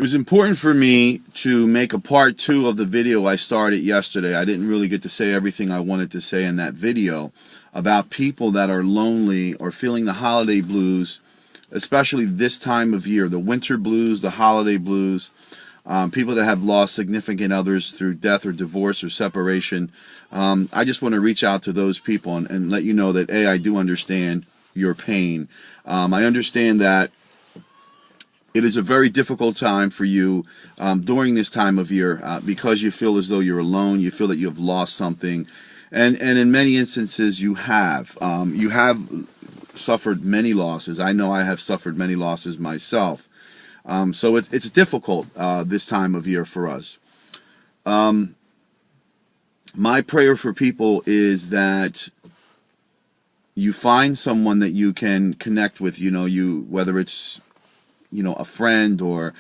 It was important for me to make a part two of the video I started yesterday. I didn't really get to say everything I wanted to say in that video about people that are lonely or feeling the holiday blues, especially this time of year, the winter blues, the holiday blues, people that have lost significant others through death or divorce or separation. I just want to reach out to those people and let you know that, A, I do understand your pain. I understand that it is a very difficult time for you during this time of year because you feel as though you're alone. You feel that you have lost something, and in many instances you have. You have suffered many losses. I know I have suffered many losses myself. So it's difficult this time of year for us. My prayer for people is that you find someone that you can connect with. Whether it's a friend or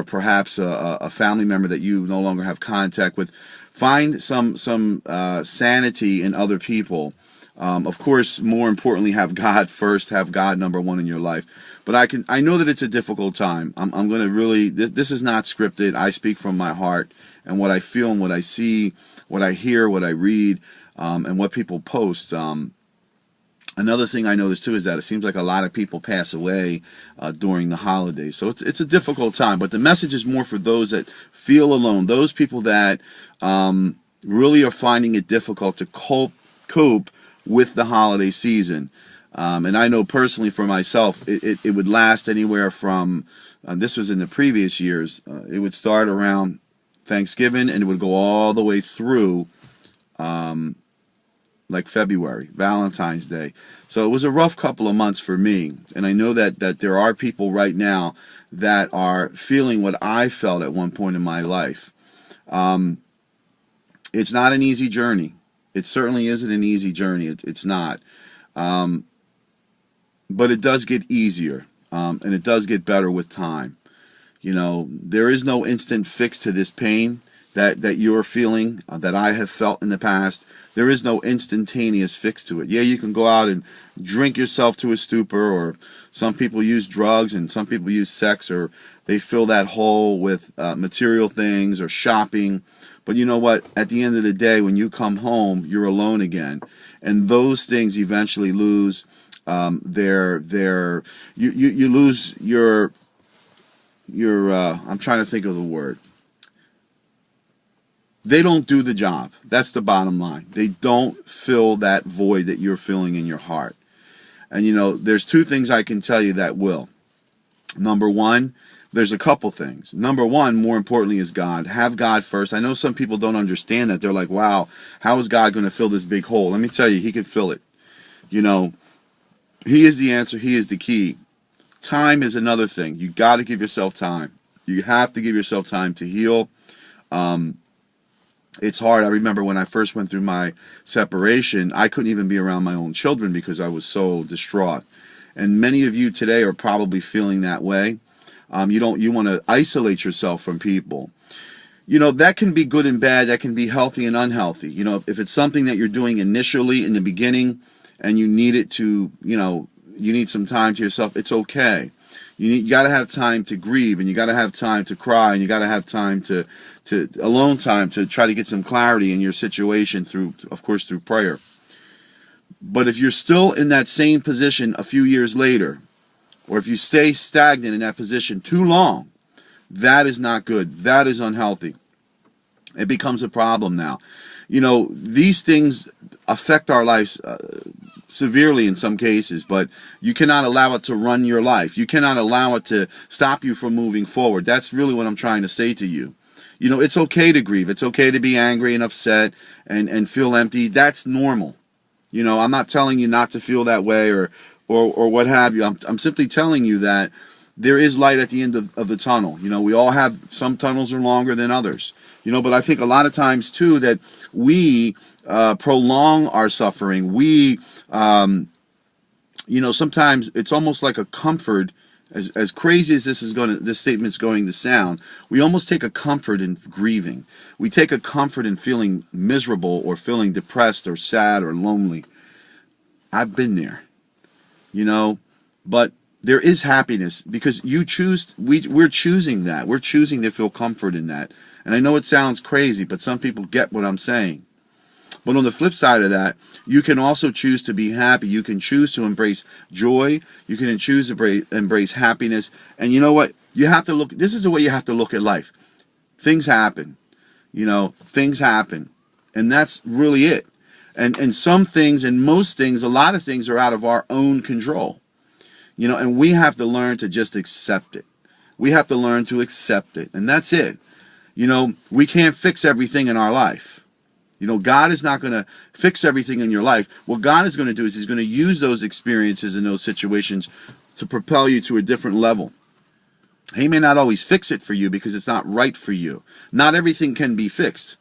perhaps a family member that you no longer have contact with. Find some sanity in other people. Of course, more importantly, have God first. Have God number one in your life. But I know that it's a difficult time. I'm going to really. This is not scripted. I speak from my heart and what I feel and what I see, what I hear, what I read, and what people post. Another thing I noticed too is that it seems like a lot of people pass away during the holidays. So it's a difficult time. But the message is more for those that feel alone, those people that really are finding it difficult to cope with the holiday season. And I know personally for myself, it would last anywhere from, this was in the previous years, it would start around Thanksgiving and it would go all the way through like February, Valentine's Day. So it was a rough couple of months for me. And I know that there are people right now that are feeling what I felt at one point in my life. It's not an easy journey. It certainly isn't an easy journey. It's not. But it does get easier. And it does get better with time. There is no instant fix to this pain that you're feeling, that I have felt in the past. There is no instantaneous fix to it. Yeah, you can go out and drink yourself to a stupor, or some people use drugs and some people use sex, or they fill that hole with material things or shopping. But you know what? At the end of the day, when you come home, you're alone again. And those things eventually lose you lose your I'm trying to think of the word. They don't do the job. That's the bottom line. They don't fill that void that you're feeling in your heart. And there's two things I can tell you that will. Number one, there's a couple things. Number one, more importantly, is God. Have God first. I know some people don't understand that. They're like, wow, how is God going to fill this big hole? Let me tell you, He can fill it. He is the answer. He is the key. Time is another thing. You got to give yourself time. You have to give yourself time to heal. It's hard. I remember when I first went through my separation, I couldn't even be around my own children because I was so distraught. And many of you today are probably feeling that way. You want to isolate yourself from people. That can be good and bad. That can be healthy and unhealthy. If it's something that you're doing initially in the beginning and you need it to, you need some time to yourself, it's okay. You got to have time to grieve, and you got to have time to cry, and you got to have time to alone time to try to get some clarity in your situation through prayer. But if you're still in that same position a few years later, or if you stay stagnant in that position too long, that is not good. That is unhealthy. It becomes a problem now. These things affect our lives severely in some cases, but you cannot allow it to run your life. You cannot allow it to stop you from moving forward. That's really what I'm trying to say to you. It's okay to grieve. It's okay to be angry and upset and feel empty. That's normal. I'm not telling you not to feel that way or what have you. I'm simply telling you that there is light at the end of the tunnel. We all have, some tunnels are longer than others. But I think a lot of times too that we prolong our suffering. We, sometimes it's almost like a comfort. As crazy as this statement's going to sound, we almost take a comfort in grieving. We take a comfort in feeling miserable or feeling depressed or sad or lonely. I've been there, but there is happiness because you choose, we're choosing that. We're choosing to feel comfort in that. And I know it sounds crazy, but some people get what I'm saying. But on the flip side of that, you can also choose to be happy. You can choose to embrace joy. You can choose to embrace happiness. And you know what? You have to look, this is the way you have to look at life. Things happen. You know, things happen. And that's really it. And some things and most things, a lot of things are out of our own control. You know, and we have to learn to just accept it. We have to learn to accept it. And that's it. You know, we can't fix everything in our life. You know, God is not going to fix everything in your life. What God is going to do is he's going to use those experiences and those situations to propel you to a different level. He may not always fix it for you because it's not right for you. Not everything can be fixed.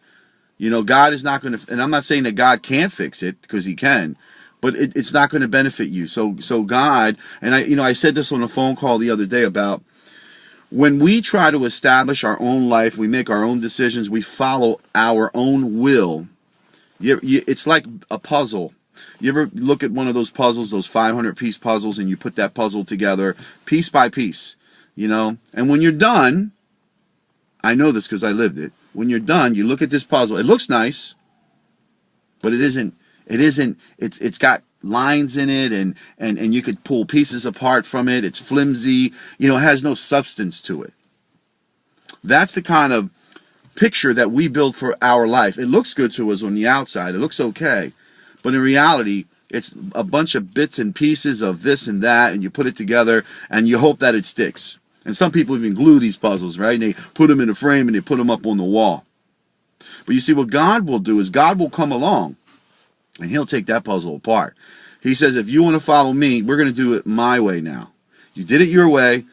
You know, God is not going to, and I'm not saying that God can't fix it because he can, but it's not going to benefit you. So God, and I said this on a phone call the other day about when we try to establish our own life, we make our own decisions, we follow our own will. It's like a puzzle. You ever look at one of those puzzles, those 500-piece puzzles, and you put that puzzle together piece by piece, you know? And when you're done, I know this because I lived it. When you're done, you look at this puzzle. It looks nice, but it isn't. It's got lines in it, and you could pull pieces apart from it. It's flimsy. You know, it has no substance to it. That's the kind of picture that we build for our life. It looks good to us on the outside. It looks okay. But in reality, it's a bunch of bits and pieces of this and that, and you put it together, and you hope that it sticks. And some people even glue these puzzles, right? And they put them in a frame, and they put them up on the wall. But you see, what God will do is God will come along, and he'll take that puzzle apart. He says, if you want to follow me, we're going to do it my way now. You did it your way.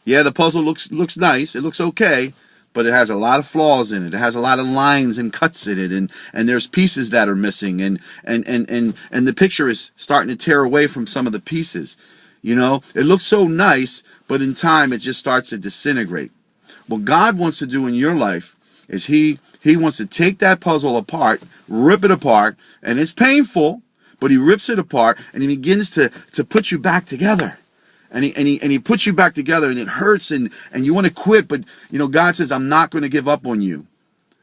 Yeah, the puzzle looks nice. It looks okay. But it has a lot of flaws in it. It has a lot of lines and cuts in it. And there's pieces that are missing. And the picture is starting to tear away from some of the pieces. You know, it looks so nice, but in time it just starts to disintegrate. What God wants to do in your life is he wants to take that puzzle apart, rip it apart, and it's painful, but he rips it apart and he begins to put you back together. And he puts you back together, and it hurts, and you want to quit, but you know, God says, I'm not going to give up on you.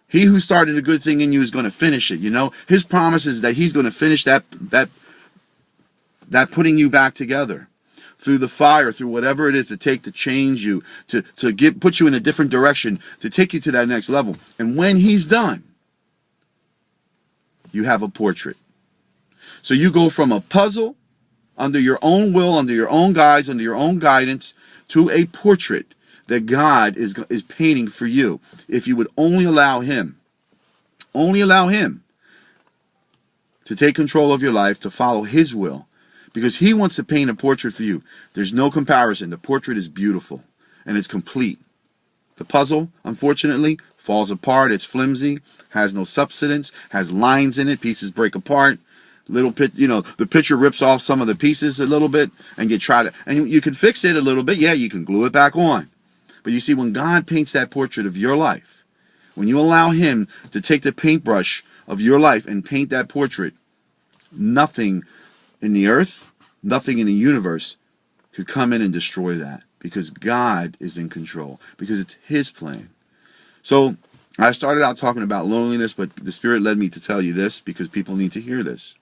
He who started a good thing in you is going to finish it. You know, his promise is that he's going to finish that putting you back together. Through the fire, through whatever it is to take to change you, to put you in a different direction, to take you to that next level. And when he's done, you have a portrait. So you go from a puzzle, under your own will, under your own guise, under your own guidance, to a portrait that God is painting for you. If you would only allow him to take control of your life, to follow his will. Because he wants to paint a portrait for you. There's no comparison. The portrait is beautiful and it's complete. The puzzle, unfortunately, falls apart. It's flimsy, has no substance, has lines in it, pieces break apart. The picture rips off some of the pieces a little bit, and you can fix it a little bit. Yeah, you can glue it back on. But you see, when God paints that portrait of your life, when you allow him to take the paintbrush of your life and paint that portrait, nothing in the earth, nothing in the universe could come in and destroy that, because God is in control, because it's his plan. So I started out talking about loneliness, but the Spirit led me to tell you this because people need to hear this.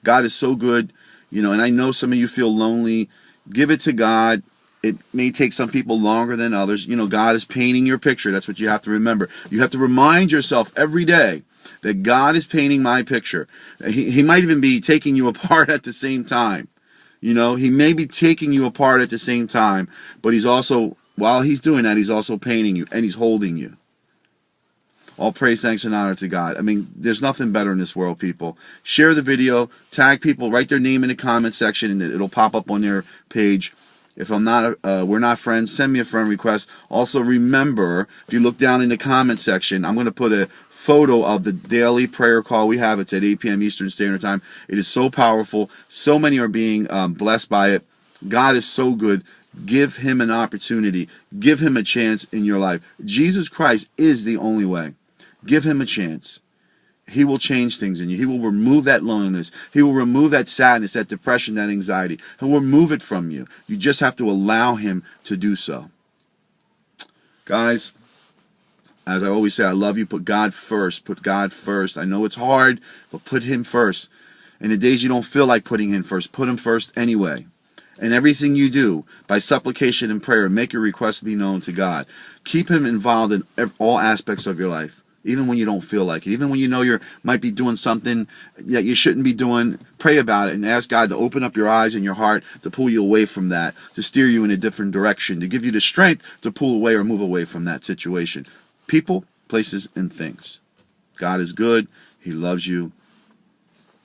God is so good, you know, and I know some of you feel lonely. Give it to God. It may take some people longer than others. You know, God is painting your picture. That's what you have to remember. You have to remind yourself every day that God is painting my picture. He might even be taking you apart at the same time. You know, he may be taking you apart at the same time, but he's also, while he's doing that, he's also painting you, and he's holding you. All praise, thanks, and honor to God. I mean, there's nothing better in this world, people. Share the video, tag people, write their name in the comment section, and it'll pop up on their page. If we're not friends, send me a friend request. Also, remember, if you look down in the comment section, I'm going to put a photo of the daily prayer call we have. It's at 8 p.m. Eastern Standard Time. It is so powerful. So many are being blessed by it. God is so good. Give him an opportunity. Give him a chance in your life. Jesus Christ is the only way. Give him a chance. He will change things in you. He will remove that loneliness. He will remove that sadness, that depression, that anxiety. He'll remove it from you. You just have to allow him to do so. Guys, as I always say, I love you. Put God first. Put God first. I know it's hard, but put him first. And the days you don't feel like putting him first, put him first anyway. And everything you do, by supplication and prayer, make your requests be known to God. Keep him involved in all aspects of your life, even when you don't feel like it. Even when you know you might be doing something that you shouldn't be doing, pray about it and ask God to open up your eyes and your heart to pull you away from that, to steer you in a different direction, to give you the strength to pull away or move away from that situation. People, places, and things. God is good. He loves you.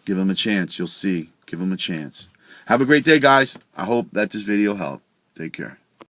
Give him a chance. You'll see. Give him a chance. Have a great day, guys. I hope that this video helped. Take care.